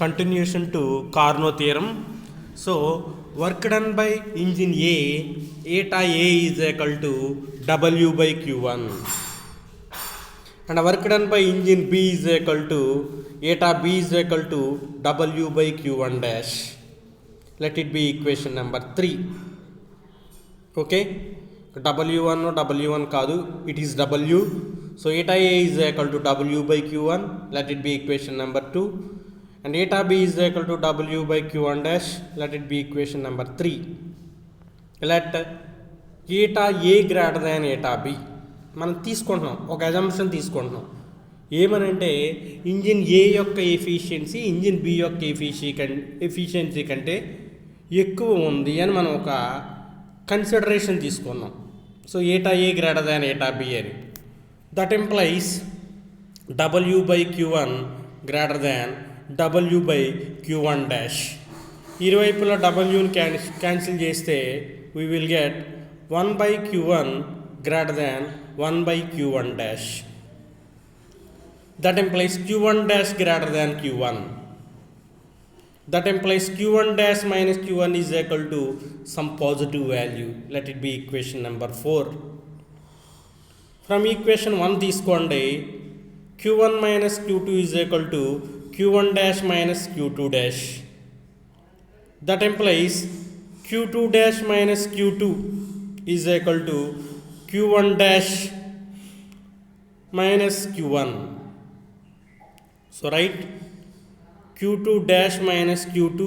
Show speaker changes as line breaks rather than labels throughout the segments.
continuation to Carnot theorem. So work done by engine A, eta A is equal to W by Q1, and work done by engine B is equal to eta B is equal to W by Q1 dash. Let it be equation number 3. Okay, W1 or W1 kaadu, it is W. So eta A is equal to W by Q1. Let it be equation number 2. And eta B is equal to W by Q1 dash. Let it be equation number 3. Let eta A greater than eta B. మనం తీసుకుంటున్నాం, ఒక assumption తీసుకుంటున్నాం. ఏమనంటే engine ఏ యొక్క efficiency engine B యొక్క efficiency కంటే ఎక్కువ ఉంది అని మనం ఒక కన్సిడరేషన్ తీసుకున్నాం. సో ఏటా ఏ గ్రేటర్ దాన్ ఏటా బి అని. That implies W by Q1 greater than W by Q1 dash. ఇరువైపులా Wని క్యాన్సిల్ చేస్తే we will get 1 by Q1 greater than 1 by Q1 dash. That implies Q1 dash greater than Q1. That implies Q1 dash minus Q1 is equal to some positive value. Let it be equation number 4. From equation 1 తీసుకోండి, Q1 minus Q2 is equal to Q1 dash minus Q2 dash. That implies Q2 dash minus Q2 is equal to Q1 dash minus Q1. So write Q2 dash minus Q2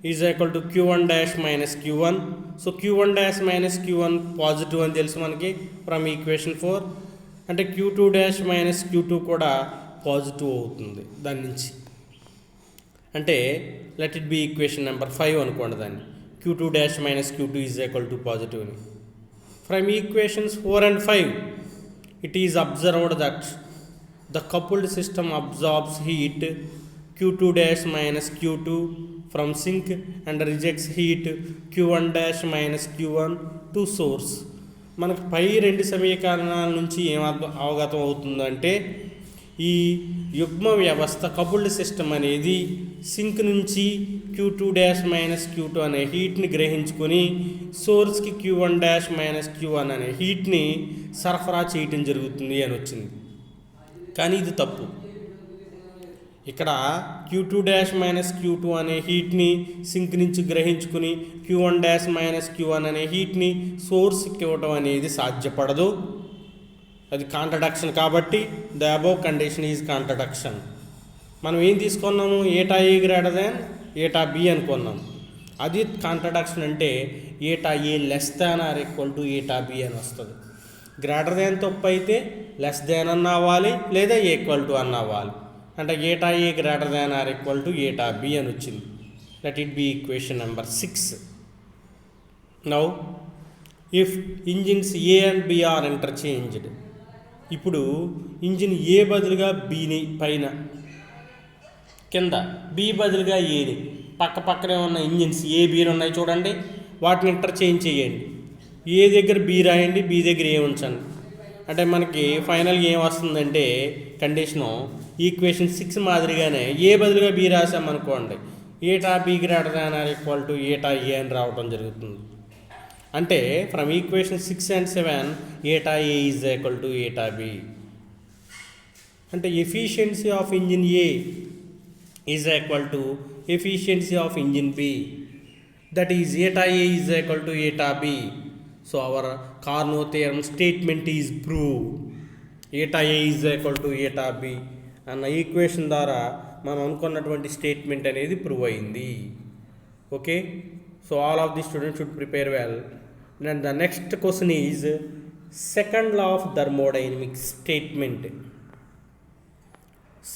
is equal to Q1 dash minus Q1. So Q1 dash minus Q1 positive అని తెలుసు మనకి from equation 4. అంటే Q2 dash minus Q2 కూడా positive అవుతుంది దాని నుంచి. అంటే let it be equation number 5 అనుకోండి దాన్ని. Q2 dash minus Q2 is equal to positive అని. From equations 4 and 5, it is observed that the coupled system absorbs heat Q2 dash minus Q2 from sink and rejects heat Q1 dash minus Q1 to source. మనకు పై రెండు సమీకరణాల నుంచి ఏం అవగతం అవుతుందంటే ఈ యుగ్మ వ్యవస్థ కపుల్డ్ సిస్టమ్ అనేది సింక్ నుంచి Q2 డాష్ మైనస్ Q2 అనే హీట్ని గ్రహించుకొని సోర్స్కి Q1 డాష్ మైనస్ Q1 అనే హీట్ని సరఫరా చేయటం జరుగుతుంది అని వచ్చింది. కానీ ఇది తప్పు. ఇక్కడ Q2 డాష్ మైనస్ Q2 అనే హీట్ని సింక్ నుంచి గ్రహించుకుని Q1 డాష్ మైనస్ Q1 అనే హీట్ని సోర్స్కి ఇవ్వటం అనేది సాధ్యపడదు. అది కాంట్రడక్షన్ కాబట్టి the above condition is contradiction. మనం ఏం తీసుకున్నాము, ఏటా ఏ గ్రేటర్ దాన్ ఏటా బి అనుకున్నాం. అది కాంట్రడక్షన్ అంటే eta A less than or equal to eta B అని వస్తుంది. గ్రేటర్ దాన్ తప్పు అయితే లెస్ దాన్ అన్న అవ్వాలి, లేదా ఈక్వల్ టు అన్న అవ్వాలి. అంటే eta A greater than or equal to eta B అని వచ్చింది. Let it be equation number 6. Now if engines A and B are interchanged, ఇప్పుడు ఇంజిన్ ఏ బదులుగా బీని పైన, కింద బి బదులుగా ఏని, పక్క పక్కనే ఉన్న ఇంజిన్స్ ఏ బీని ఉన్నాయి చూడండి, వాటిని ఇంటర్చేంజ్ చేయండి. ఏ దగ్గర బి రాయండి, బి దగ్గర ఏ ఉంచండి. అంటే మనకి ఫైనల్గా ఏం వస్తుందంటే కండిషను ఈక్వేషన్ 6 మాదిరిగానే ఏ బదులుగా బి రాసామనుకోండి, eta B greater than or equal to eta A అని రావడం జరుగుతుంది. అంటే from equation 6 and 7 eta A is equal to eta B. అంటే efficiency of engine A is equal to efficiency of engine B, that is eta A is equal to eta B. So our Carnot theorem statement is prove. Eta A is equal to eta B అన్న equation ద్వారా మనం అనుకున్నటువంటి statement అనేది prove అయింది. Okay, so all of the students should prepare well. And the next question is second law of thermodynamics statement.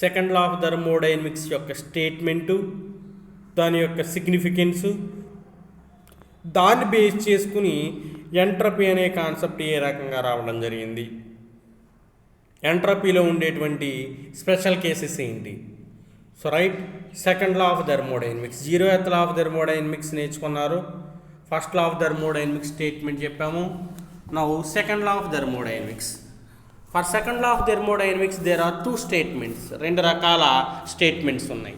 Second law of thermodynamics యొక్క statement, దాని యొక్క significance, దాన్ని బేస్ చేసుకుని ఎంట్రపీ అనే కాన్సెప్ట్ ఏ రకంగా రావడం జరిగింది, ఎంట్రపీలో ఉండేటువంటి స్పెషల్ కేసెస్ ఏంటి. So right, second law of thermodynamics, 0th law of thermodynamics నేర్చుకున్నారు. First law of thermodynamics statement చెప్పాము. Now second law of thermodynamics. For second law of thermodynamics there are two statements. రెండు రకాల statements ఉన్నాయి.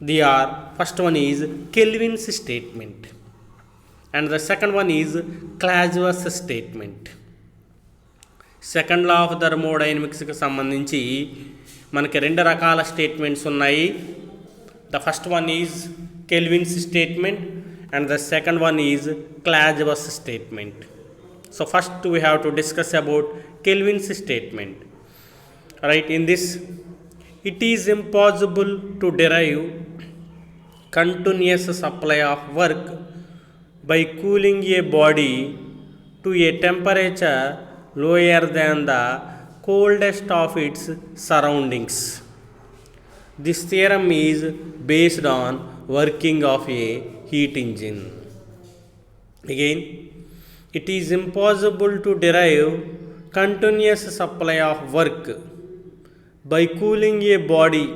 They are, first one is Kelvin's statement and the second one is Clausius statement. Second law of థర్మోడైనమిక్స్కి సంబంధించి మనకి రెండు రకాల statements ఉన్నాయి. The first one is Kelvin's statement and the second one is Clausius statement. So first we have to discuss about Kelvin's statement. Right, in this it is impossible to derive continuous supply of work by cooling a body to a temperature lower than the coldest of its surroundings. This theorem is based on working of a heat engine. Again, it is impossible to derive continuous supply of work by cooling a body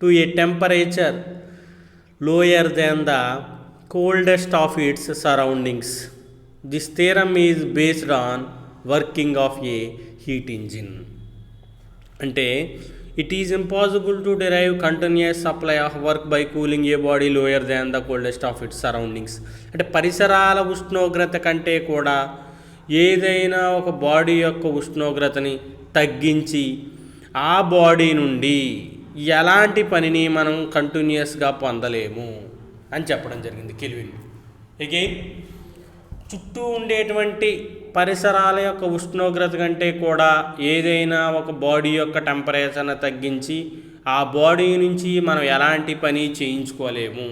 to a temperature lower than the coldest of its surroundings. This theorem is based on working of a heat engine. అంటే it is impossible to derive continuous supply of work by cooling a body lower than the coldest of its surroundings. అంటే పరిసరాల ఉష్ణోగ్రత కంటే కూడా ఏదైనా ఒక body యొక్క ఉష్ణోగ్రతని తగ్గించి ఆ బాడీ నుండి ఎలాంటి పనిని మనం కంటిన్యూస్గా పొందలేము అని చెప్పడం జరిగింది కెల్విన్. అగైన్, చుట్టూ ఉండేటువంటి పరిసరాల యొక్క ఉష్ణోగ్రత కంటే కూడా ఏదైనా ఒక బాడీ యొక్క టెంపరేచర్ని తగ్గించి ఆ బాడీ నుంచి మనం ఎలాంటి పని చేయించుకోలేము.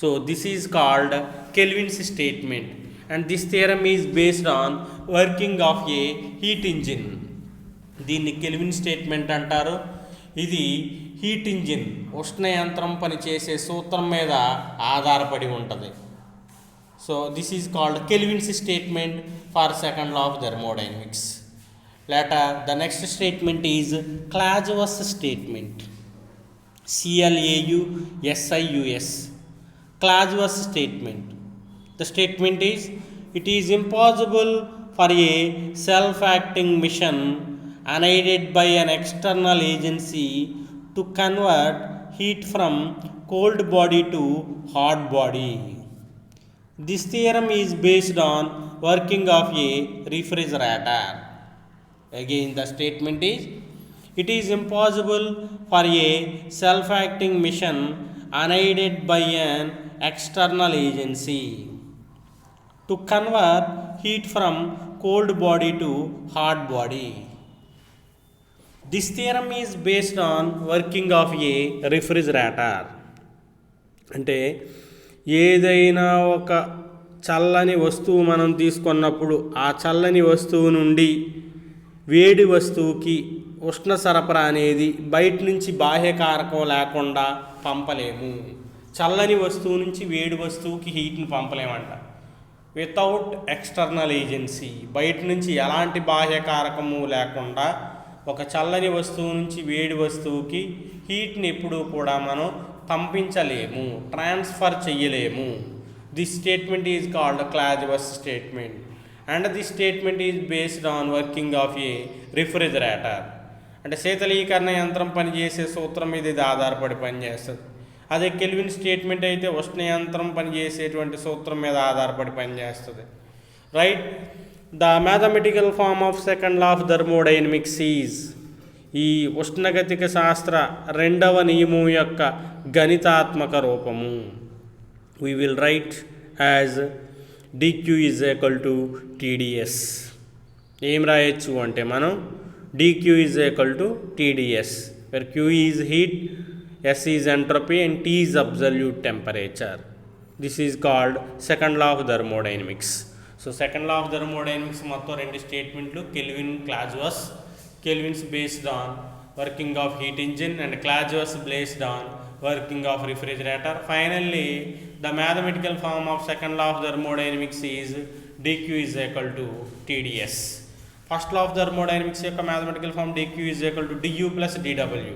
So this is called Kelvin's statement and this theorem is based on working of a heat engine. దీన్ని కెల్విన్ స్టేట్మెంట్ అంటారు. ఇది హీట్ ఇంజిన్ ఉష్ణయంత్రం పనిచేసే సూత్రం మీద ఆధారపడి ఉంటుంది. So this is called Kelvin's statement for second law of thermodynamics. Later the next statement is Clausius statement. CLAUSIUS. Clausius statement. The statement is, it is impossible for a self-acting machine unaided by an external agency to convert heat from cold body to hot body. This theorem is based on working of a refrigerator. Again, the statement is, it is impossible for a self-acting machine unaided by an external agency to convert heat from cold body to hot body. This theorem is based on working of a refrigerator. అంటే ఏదైనా ఒక చల్లని వస్తువు మనం తీసుకున్నప్పుడు ఆ చల్లని వస్తువు నుండి వేడి వస్తువుకి ఉష్ణ సరఫరా అనేది బయట నుంచి బాహ్యకారకం లేకుండా పంపలేము. చల్లని వస్తువు నుంచి వేడి వస్తువుకి హీట్ని పంపలేమంట వితౌట్ ఎక్స్టర్నల్ ఏజెన్సీ. బయట నుంచి ఎలాంటి బాహ్యకారకము లేకుండా ఒక చల్లని వస్తువు నుంచి వేడి వస్తువుకి హీట్ని ఎప్పుడూ కూడా మనం పంపించలేము, ట్రాన్స్ఫర్ చెయ్యలేము. This statement is called Clausius statement and this statement is based on working of a refrigerator. అంటే శీతలీకరణ యంత్రం పనిచేసే సూత్రం మీద ఇది ఆధారపడి పనిచేస్తుంది. అదే కెల్విన్ స్టేట్మెంట్ అయితే ఉష్ణ యంత్రం పనిచేసేటువంటి సూత్రం మీద ఆధారపడి పనిచేస్తుంది. Right, the mathematical form of second law of thermodynamics is, ఈ ఉష్ణగతిక శాస్త్ర రెండవ నియమం యొక్క గణితాత్మక రూపము. We will write as dq is equal to TdS. ఏం రాయొచ్చు అంటే మనం dq is equal to TdS, where q is heat, S is entropy and T is absolute temperature. This is called second law of thermodynamics. So second law of thermodynamics మొత్తం రెండు స్టేట్మెంట్లు, Kelvin, Clausius. Kelvin's based on working of heat engine and Clausius based on working of refrigerator. Finally, the mathematical form of second law of thermodynamics is dq is equal to TdS. First law of thermodynamics యొక్క mathematical form dq is equal to du plus dw.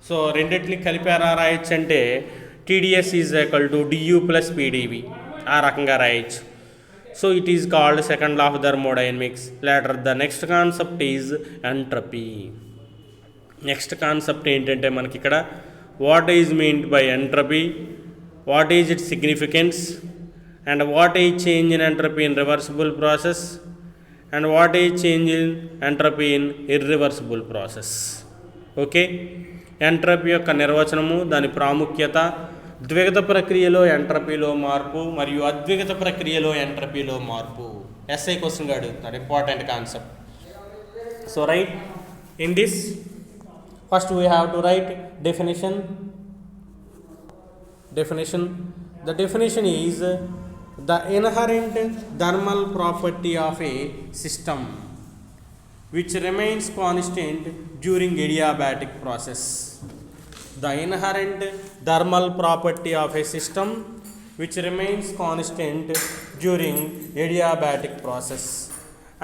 So రెండింటిని కలిపి ఎలా రాయొచ్చు అంటే TdS is equal to du plus PdV, ఆ రకంగా రాయొచ్చు. So it is called second law of thermodynamics. Later the next concept is entropy. Next concept ఏంటంటే మనకి ఇక్కడ what is meant by entropy, what is its significance, and what is change in entropy in reversible process, and what is change in entropy in irreversible process. Okay, entropy యొక్క నిర్వచనము, దాని ప్రాముఖ్యత, ద్విగత ప్రక్రియలో ఎంట్రపీలో మార్పు మరియు అద్విగత ప్రక్రియలో ఎంట్రపీలో మార్పు. ఎస్ఐ క్వశ్చన్గా అడుగుతాడు, important concept. So right, in this first we have to right definition. The definition is the inherent thermal property of a system which remains constant during adiabatic process. The inherent thermal property of a system which remains constant during adiabatic process.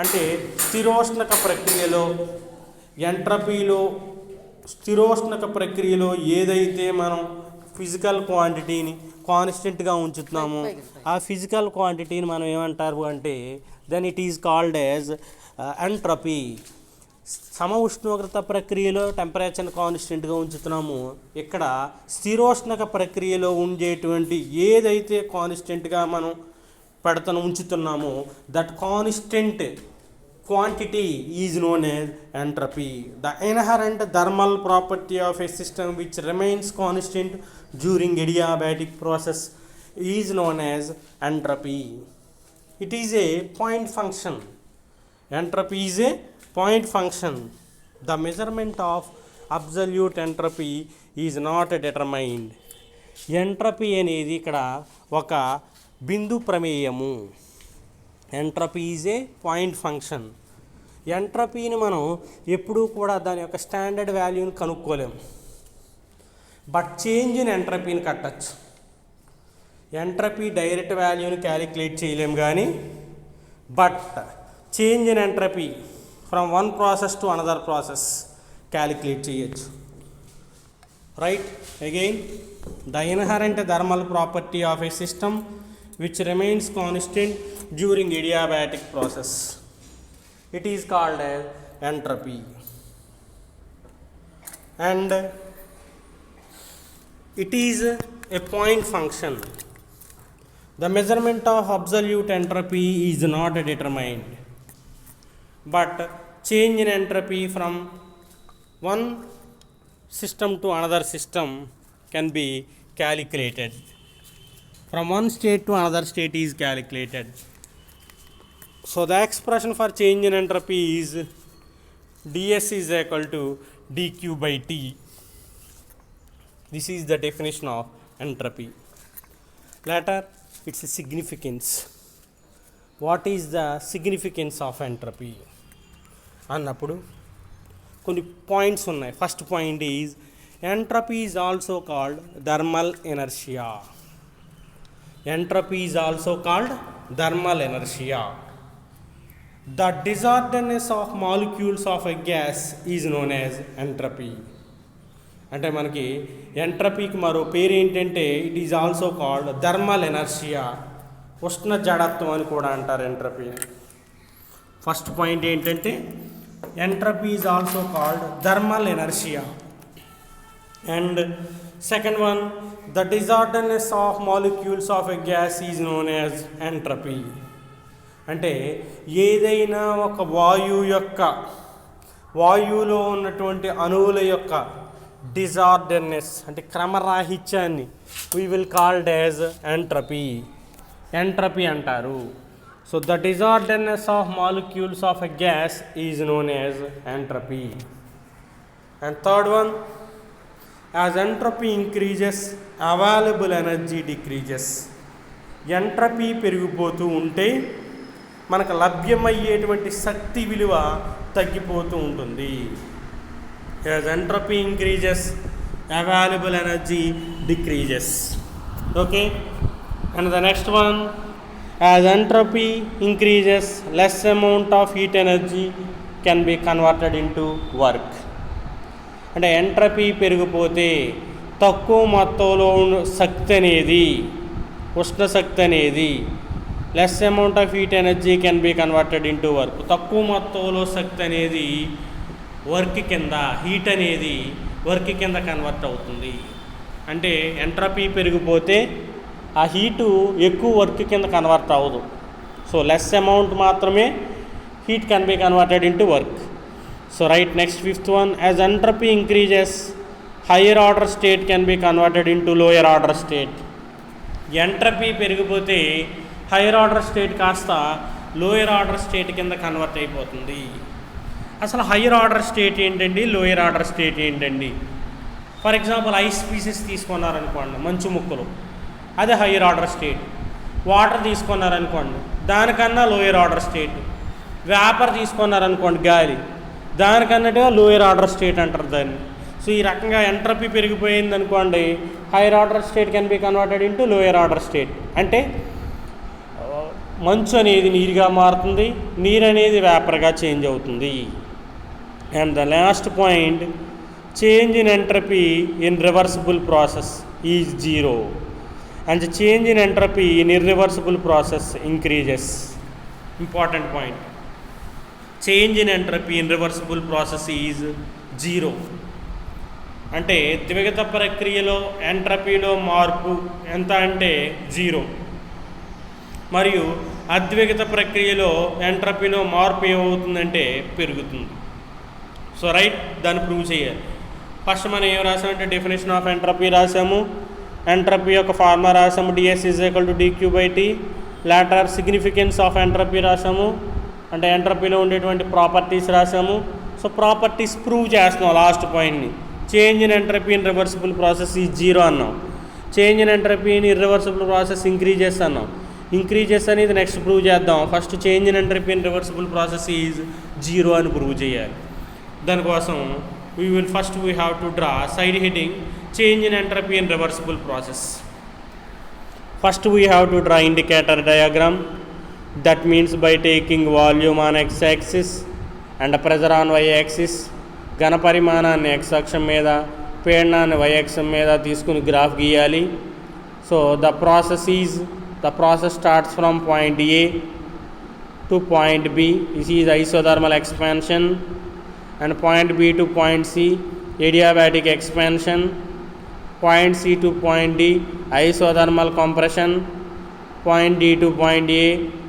అంటే స్థిరోష్ణక ప్రక్రియలో ఎంట్రపీలో, స్థిరోష్ణక ప్రక్రియలో ఏదైతే మనం physical క్వాంటిటీని కాన్స్టెంట్గా ఉంచుతున్నామో ఆ physical క్వాంటిటీని మనం ఏమంటారు అంటే then it is called as entropy. సమ ఉష్ణోగ్రత ప్రక్రియలో టెంపరేచర్ కాన్స్టెంట్గా ఉంచుతున్నాము, ఇక్కడ స్థిరోష్ణక ప్రక్రియలో ఉండేటువంటి ఏదైతే కాన్స్టెంట్గా మనం ఉంచుతున్నామో that constant quantity is known as entropy. The inherent thermal property of a system which remains constant during adiabatic process is known as entropy. It is a point function. Entropy is a point function. The measurement of absolute entropy is not determined. Entropy అనేది ఇక్కడ ఒక బిందు ప్రమేయము. Entropy is a point function. ఎంట్రపీని మనం ఎప్పుడూ కూడా దాని యొక్క స్టాండర్డ్ వాల్యూని కనుక్కోలేము, బట్ చేంజ్ ఇన్ ఎంట్రపీని కట్టచ్చు. ఎంట్రపీ డైరెక్ట్ వాల్యూని క్యాలిక్యులేట్ చేయలేము కానీ but change in entropy from one process to another process calculate చేయొచ్చు. Right, again the inherent thermal property of a system which remains constant during adiabatic process, it is called as entropy. And it is a point function. The measurement of absolute entropy is not determined, but change in entropy from one system to another system can be calculated. From one state to another state is calculated. So the expression for change in entropy is ds is equal to dq by t. This is the definition of entropy. Later, its significance. What is the significance of entropy? అన్నప్పుడు కొన్ని points ఉన్నాయి. First point is entropy is also called thermal inertia. Entropy is also called thermal inertia. The disorderness of molecules of a gas is known as entropy. అంటే మనకి ఎంట్రపీకి మరో పేరు ఏంటంటే it is also called thermal inertia, ఉష్ణ జడత్వం అని కూడా అంటారు ఎంట్రపీని. First point ఏంటంటే entropy is also called thermal inertia. And second one, the disorderness of molecules of a gas is known as entropy. అంటే ఏదైనా ఒక వాయువులో ఉన్నటువంటి అణువుల యొక్క డిజార్డర్నెస్ అంటే క్రమరాహిత్యాన్ని we will called as entropy అంటారు. So the disorderness of molecules of a gas is known as entropy. And third one, as entropy increases, available energy decreases. Entropy పెరిగిపోతూ ఉంటే మనకు లభ్యమయ్యేటువంటి శక్తి విలువ తగ్గిపోతూ ఉంటుంది. as entropy increases, available energy decreases. Okay, and the next one, as entropy increases, less amount of heat energy can be converted into work. అంటే entropy పెరిగిపోతే తక్కువ మొత్తంలో శక్తి అనేది, ఉష్ణశక్తి అనేది, less amount of heat energy can be converted into work. తక్కువ మొత్తంలో శక్తి అనేది work కింద, heat అనేది వర్క్ కింద కన్వర్ట్ అవుతుంది. అంటే ఎంట్రపీ పెరిగిపోతే ఆ హీటు ఎక్కువ వర్క్ కింద కన్వర్ట్ అవ్వదు. సో లెస్ అమౌంట్ మాత్రమే heat can be converted into work. So right next fifth one, as entropy increases higher order state can be converted into lower order state. Entropy పెరిగిపోతే higher order state కాస్త lower order state కింద convert అయిపోతుంది. అసలు higher order state ఏంటండి, lower order state ఏంటండి? For example ice pieces తీసుకున్నారనుకోండి, మంచు ముక్కలు, అదే హయ్యర్ ఆర్డర్ స్టేట్. వాటర్ తీసుకున్నారనుకోండి, దానికన్నా లోయర్ ఆర్డర్ స్టేట్. వేపర్ తీసుకున్నారనుకోండి, గాలి, దానికన్నట్టుగా లోయర్ ఆర్డర్ స్టేట్ అంటారు దాన్ని. సో ఈ రకంగా ఎంట్రపీ పెరిగిపోయింది అనుకోండి, hire order state can be converted into lower order state. అంటే మంచు అనేది నీరుగా మారుతుంది, నీరు అనేది వేపర్గా చేంజ్ అవుతుంది. And the last point, change in entropy in reversible process is zero and change in entropy in irreversible process increases. Important point, change in entropy in reversible process is zero. అంటే ద్విగత ప్రక్రియలో ఎంట్రపీలో మార్పు ఎంత అంటే zero, మరియు అద్విగత ప్రక్రియలో ఎంట్రపీలో మార్పు ఏమవుతుందంటే పెరుగుతుంది. సో రైట్, దాన్ని ప్రూవ్ చేయాలి. ఫస్ట్ మనం ఏం రాసామంటే డెఫినేషన్ ఆఫ్ ఎంట్రపీ రాసాము, ఎంట్రపీ యొక్క ఫార్ములా రాసాము, dS is equal to dQ by T. Later significance of entropy రాసాము, అంటే ఎంట్రపీలో ఉండేటువంటి ప్రాపర్టీస్ రాసాము. సో ప్రాపర్టీస్ ప్రూవ్ చేస్తున్నాం. లాస్ట్ పాయింట్ని, change in entropy in reversible process is zero అన్నాం, change in entropy in irreversible process increases అన్నాం. Increases అనేది నెక్స్ట్ ప్రూవ్ చేద్దాం. First change in entropy in reversible process is zero అని prove చేయాలి. దానికోసం we have to draw side heading change in entropy in reversible process. First we have to draw indicator diagram. That means by taking volume on X axis and pressure on Y axis, ఘన పరిమాణాన్ని X అక్షం మీద, పీడనాన్ని why అక్షం మీద తీసుకుని graph గీయాలి. So the process starts from point A to point B, this is isothermal expansion, and point B to point C adiabatic expansion, point C to point D isothermal compression, point D to point A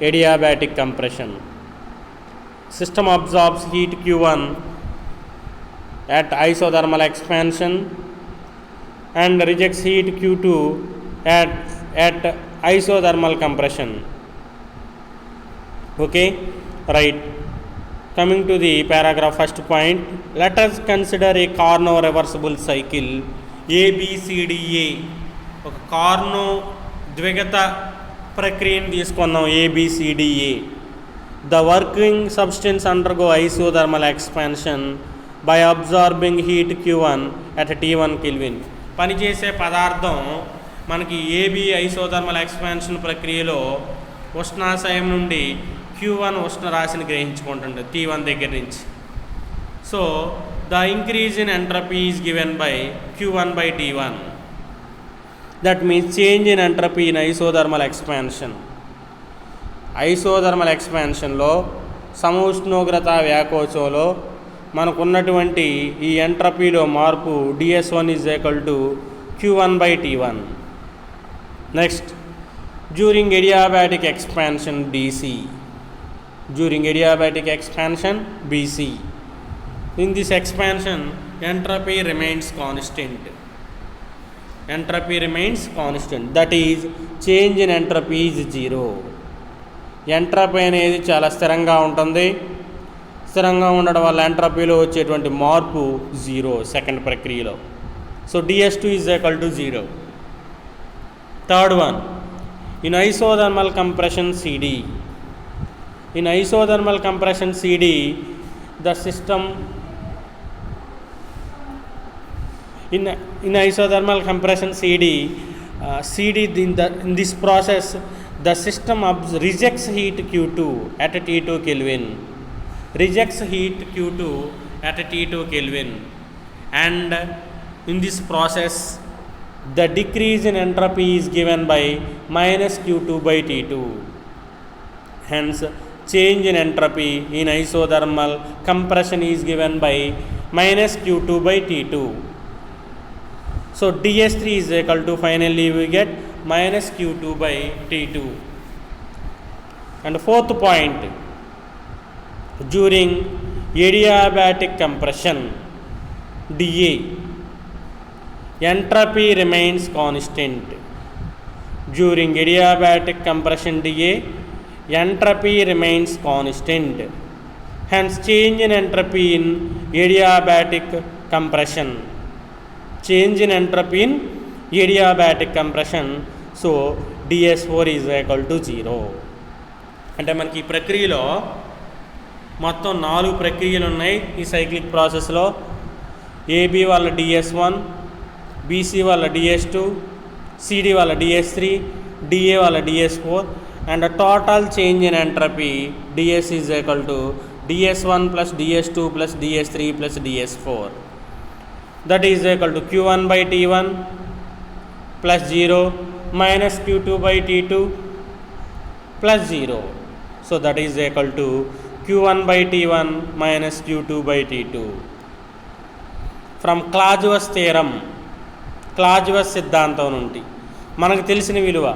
adiabatic compression. System absorbs heat Q1 at isothermal expansion and rejects heat Q2 at isothermal compression. Okay, right. Coming to the paragraph first point, let us consider a Carnot reversible cycle ABCDA. ఒక కార్నో ద్విగత ప్రక్రియను తీసుకున్నాం ABCDA. The working substance undergo isothermal expansion by absorbing heat Q1 at T1 Kelvin. పనిచేసే పదార్థం మనకి AB isothermal expansion ప్రక్రియలో ఉష్ణాశయం నుండి Q1 ఉష్ణరాశిని గ్రహించుకుంటుంది T1 దగ్గర నుంచి. So the increase in entropy is given by Q1 by T1. That means change in entropy in isothermal expansion. Isothermal ఎక్స్పాన్షన్లో సమఉష్ణోగ్రత వ్యాకోచంలో మనకున్నటువంటి ఈ ఎంట్రపీలో మార్పు DS1 is equal to Q1 by T1. Next, during adiabatic expansion DC. During adiabatic expansion BC. In this expansion, entropy remains constant. Entropy remains constant. That is, change in entropy is zero. Entropy అనేది చాలా స్థిరంగా ఉంటుంది. స్థిరంగా ఉండడం వల్ల ఎంట్రపీలో వచ్చేటువంటి మార్పు zero second ప్రక్రియలో. So DS2 is equal to zero. Third one, in isothermal compression CD. In isothermal compression CD, the system in isothermal compression CD, in this process, the system rejects heat Q2 at T2 Kelvin. Rejects heat Q2 at T2 Kelvin, and in this process, the decrease in entropy is given by minus Q2 by T2. Hence, change in entropy in isothermal compression is given by minus Q2 by T2. So ds3 is equal to, finally we get minus q2 by t2. And fourth point, during adiabatic compression dA, entropy remains constant. During adiabatic compression dA, entropy remains constant. Hence change in entropy in adiabatic compression, change in entropy in adiabatic compression, so ds4 is equal to 0. అంటే మనకి ఈ ప్రక్రియలో మొత్తం 4 ప్రక్రియలు ఉన్నాయి ఈ cyclic ప్రాసెస్లో. AB వాళ్ళ ds1, బీసీ వాళ్ళ ds2, సిడి వాళ్ళ ds3, డిఏ వాళ్ళ ds4, and total change in entropy ds is equal to ds1 plus ds2 plus ds3 plus ds4. That is equal to q1 by t1 plus 0 minus q2 by t2 plus 0. So that is equal to q1 by t1 minus q2 by t2. From Clausius theorem, Clausius సిద్ధాంతం నుండి మనకు తెలిసిన విలువ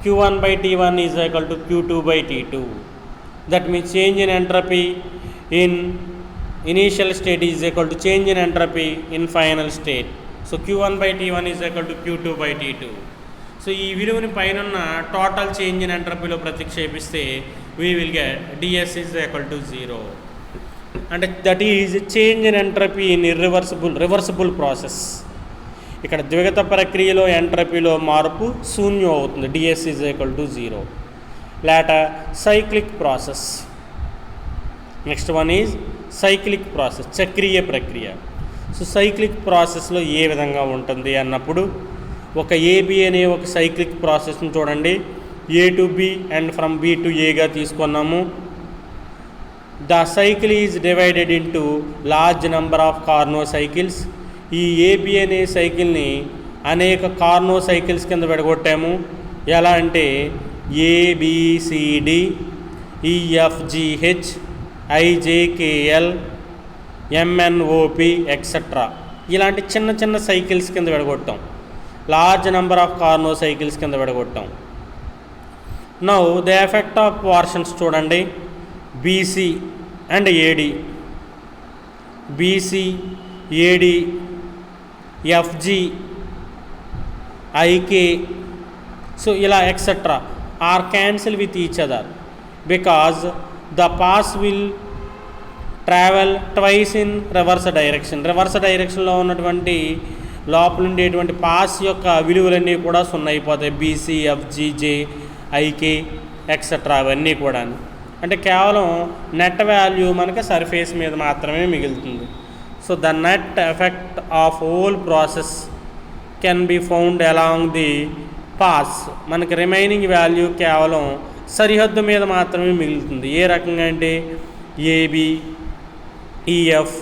q1 by t1 is equal to q2 by t2. That means change in entropy in initial state is equal to change in entropy in final state. So q1 by t1 is equal to q2 by t2. So ఈ విలువని పైన total change in ఎంట్రపీలో ప్రతిక్షేపిస్తే we will get ds is equal to 0. And that is change in entropy in reversible process. ఇక్కడ ద్విగత ప్రక్రియలో ఎంట్రపీలో మార్పు శూన్యం అవుతుంది, ds is equal to 0. Later cyclic process. Next one is cyclic process, చక్రీయ ప్రక్రియ. So cyclic ప్రాసెస్లో ఏ విధంగా ఉంటుంది అన్నప్పుడు ఒక ఏబి అనే ఒక సైక్లిక్ ప్రాసెస్ని చూడండి. A to B and from B to ఏగా తీసుకున్నాము. The cycle is divided into large number of Carnot cycles. ఈ ఏబి అనే సైకిల్ని అనేక కార్నో సైకిల్స్ కింద విడగొట్టాము. ఎలా అంటే ABCD, EFGH, IJKL, MNOP etcetera, ఇలాంటి చిన్న చిన్న సైకిల్స్ కింద విడగొట్టాం. Large number of Carnot cycles కింద విడగొట్టాం. Now the effect of portions చూడండి. BC and AD, BC, AD, FG, IK, so ఇలా etcetera are cancel with each other because the pass will travel twice in reverse direction. Reverse డైరెక్షన్లో ఉన్నటువంటి లోపల ఉండేటువంటి pass యొక్క విలువలన్నీ కూడా 0 అయిపోతాయి. బీసీ, ఎఫ్జి, జే, IK etcetera అవన్నీ కూడా. అంటే కేవలం నెట్ వాల్యూ మనకి సర్ఫేస్ మీద మాత్రమే మిగులుతుంది. So the net effect of whole process can be found along the path. మనకి రిమైనింగ్ వాల్యూ కేవలం సరిహద్దు మీద మాత్రమే మిగులుతుంది. ఏ రకంగా అంటే AB, EF,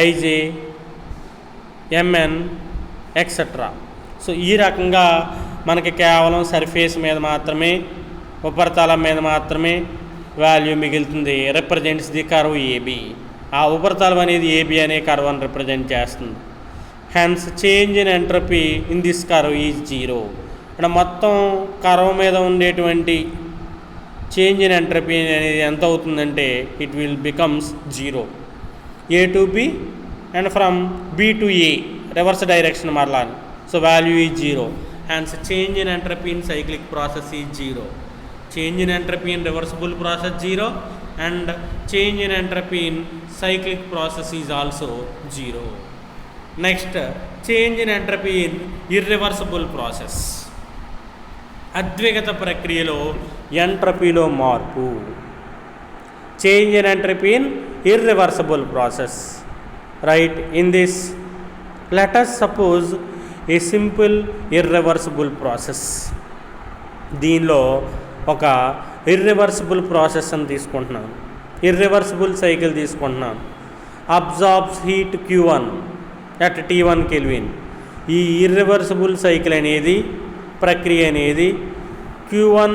IJ, MN etcetera. So ఈ రకంగా మనకి కేవలం సర్ఫేస్ మీద మాత్రమే, ఉపరితలం మీద మాత్రమే వాల్యూ మిగులుతుంది. Represents the curve AB. ఆ ఉపరితలం అనేది ఏబి అనే కర్వ్ అని రిప్రజెంట్ చేస్తుంది. Hence change in entropy in this curve is 0. అంటే మొత్తం కర్వ్ మీద ఉండేటువంటి చేంజ్ ఇన్ ఎంట్రపీ అనేది ఎంత అవుతుందంటే it will becomes 0. A to B and from B to A reverse direction మరలా. So value is 0. Hence change in entropy in cyclic process is 0. Change in entropy in reversible process 0, and change in entropy in cyclic process is also 0. Next, change in entropy in irreversible process. అద్విగత ప్రక్రియలో ఎంట్రపీలో మార్పు. Change in entropy in irreversible process. Right, in this, let us suppose A simple irreversible process. దీనిలో ఒక irreversible process అని తీసుకుంటున్నాను, irreversible cycle తీసుకుంటున్నాను. Absorbs heat Q1 at T1 kelvin. ఈ irreversible cycle అనేది ప్రక్రియ అనేది Q1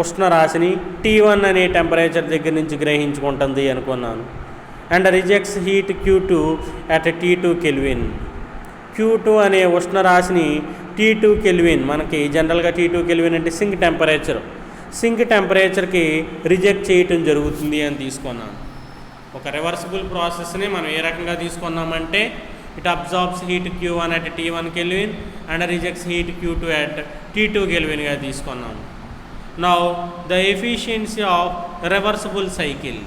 ఉష్ణరాశిని T1 అనే టెంపరేచర్ దగ్గర నుంచి గ్రహించుకుంటుంది అనుకున్నాను. And rejects heat Q2 at T2 kelvin. Q2 అనే ఉష్ణరాశిని T2 కెల్విన్, మనకి జనరల్గా T2 కెల్విన్ అంటే సింక్ టెంపరేచర్కి రిజెక్ట్ చేయటం జరుగుతుంది అని తీసుకున్నాను. ఒక రివర్సిబుల్ ప్రాసెస్ని మనం ఏ రకంగా తీసుకున్నామంటే it absorbs heat Q1 at T1 kelvin and rejects heat Q2 at T2 కెల్విన్గా తీసుకున్నాము. Now the efficiency of reversible cycle,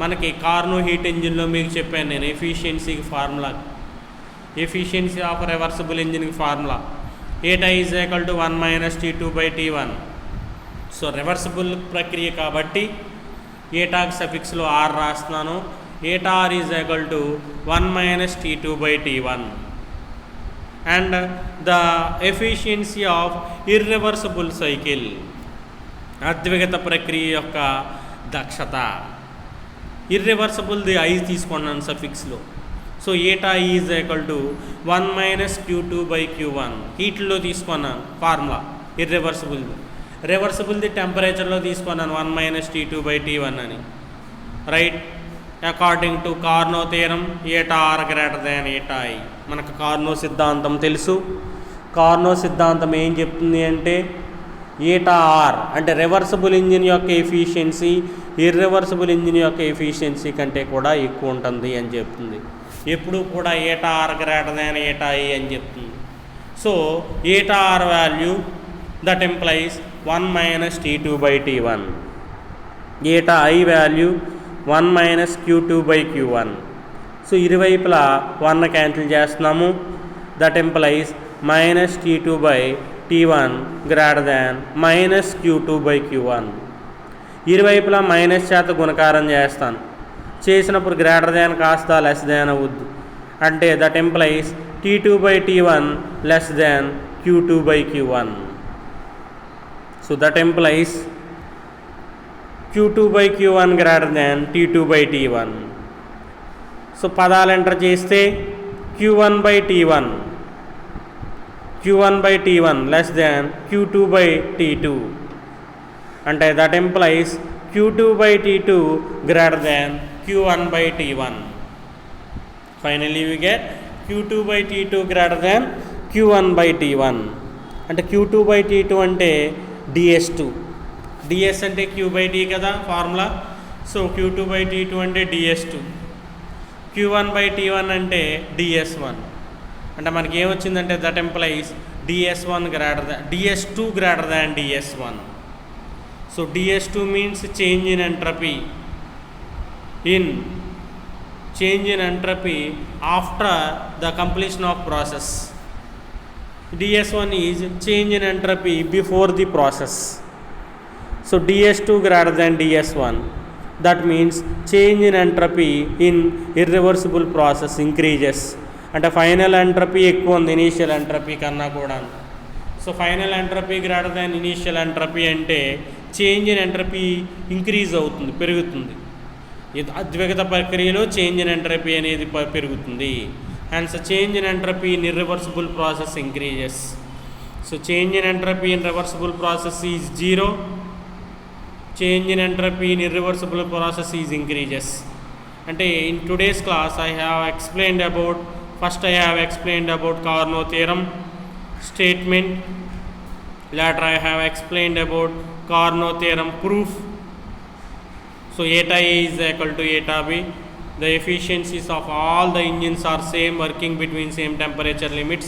మనకి కార్నో హీట్ ఇంజిన్లో మీకు చెప్పాను నేను ఎఫిషియన్సీకి ఫార్ములా, ఎఫిషియన్సీ ఆఫ్ రివర్సిబుల్ ఇంజిన్కి formula eta is equal to 1 - T2/T1. సో రివర్సిబుల్ ప్రక్రియ కాబట్టి ఏటాకి సఫిక్స్లో ఆర్ రాస్తున్నాను. Eta R is equal to 1 - T2/T1 and the efficiency of irreversible cycle, అద్విగత ప్రక్రియ యొక్క దక్షత. ఇర్రివర్సిబుల్ది ఐ తీసుకున్నాను సఫిక్స్లో. సో ఏటా ఈజ్ ఈక్వల్ టు 1 - Q2/Q1 హీట్లో తీసుకున్నాను ఫార్ములా రివర్సిబుల్ది టెంపరేచర్లో తీసుకున్నాను 1 - T2/T1 అని. రైట్, అకార్డింగ్ టు కార్నో థియరం ఏటా ఆర్ గ్రేటర్ దాన్ ఏటా ఐ. మనకు కార్నో సిద్ధాంతం తెలుసు. కార్నో సిద్ధాంతం ఏం చెప్తుంది అంటే ఏటా ఆర్ అంటే రివర్సిబుల్ ఇంజిన్ యొక్క ఎఫిషియన్సీ ఇర్రివర్సిబుల్ ఇంజిన్ యొక్క ఎఫిషియన్సీ కంటే కూడా ఎక్కువ ఉంటుంది అని చెప్తుంది. ఎప్పుడు కూడా ఏటా ఆర్ గ్రేటర్ దాన్ ఏటా ఐ అని చెప్తుంది. సో ఏటా are value that implies 1 - T2/T1, ఏటా ఐ వాల్యూ 1 - Q2/Q1. సో ఇరువైపులా 1 క్యాన్సిల్ చేస్తున్నాము. That implies -T2/T1 greater than -Q2/Q1. ఇరువైపులా మైనస్ చేత గుణకారం చేస్తాను. చేసినప్పుడు గ్రేటర్ దాన్ కాస్త లెస్ దాన్ అవుద్ది. అంటే that implies T2/T1 less than Q2/Q1. So that implies Q2/Q1 greater than T2/T1. So పదాలు ఎంటర్ చేస్తే Q1/T1 లెస్ దాన్ Q2/T2 అంటే that implies Q2/T2 greater than Q1/T1. Finally we get Q2/T2 greater than Q1/T1. అంటే Q2/T2 అంటే DS2, DS అంటే Q/T కదా formula. So Q2/T2 అంటే DS2, Q1/T1 అంటే DS1. అంటే మనకి ఏమొచ్చిందంటే that implies DS2 greater than DS1. So DS2 means change in entropy after the completion of process. DS1 is change in entropy before the process. So DS2 greater than DS1, that means change in entropy in irreversible process increases. అంటే final entropy ఎక్కువ ఉంది initial entropy కన్నా కూడా. So final entropy greater than initial entropy అంటే change in entropy increase అవుతుంది, పెరుగుతుంది. అద్విగత ప్రక్రియలో చేంజ్ ఇన్ ఎంట్రపీ అనేది పెరుగుతుంది. Hence change in entropy in irreversible process increases. So change in entropy in reversible process is 0, change in entropy in irreversible process is increases. అంటే in today's class I have explained about Carnot theorem statement. Later I have explained about Carnot theorem proof. So eta A is equal to eta B. The efficiencies of all the engines are same, working between same temperature limits.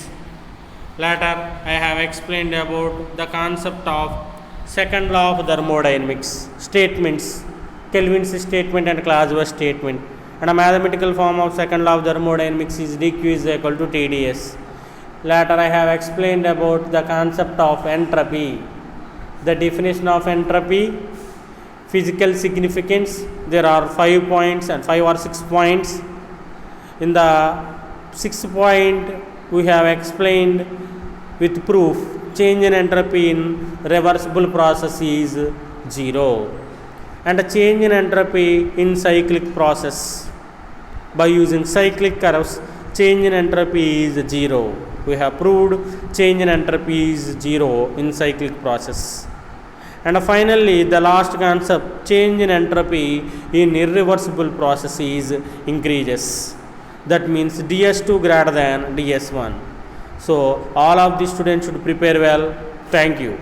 Later I have explained about the concept of second law of thermodynamics statements, Kelvin's statement and Clausius statement. And a mathematical form of second law of thermodynamics is dq is equal to TdS. Later I have explained about the concept of entropy, the definition of entropy, physical significance. There are 5 points and 5 or 6 points. In the 6th point we have explained with proof change in entropy in reversible process is 0 and a change in entropy in cyclic process by using cyclic curves change in entropy is 0. We have proved change in entropy is 0 in cyclic process. And finally the last concept change in entropy in irreversible process is increases. that means DS2 greater than DS1. So all of the students should prepare well. Thank you.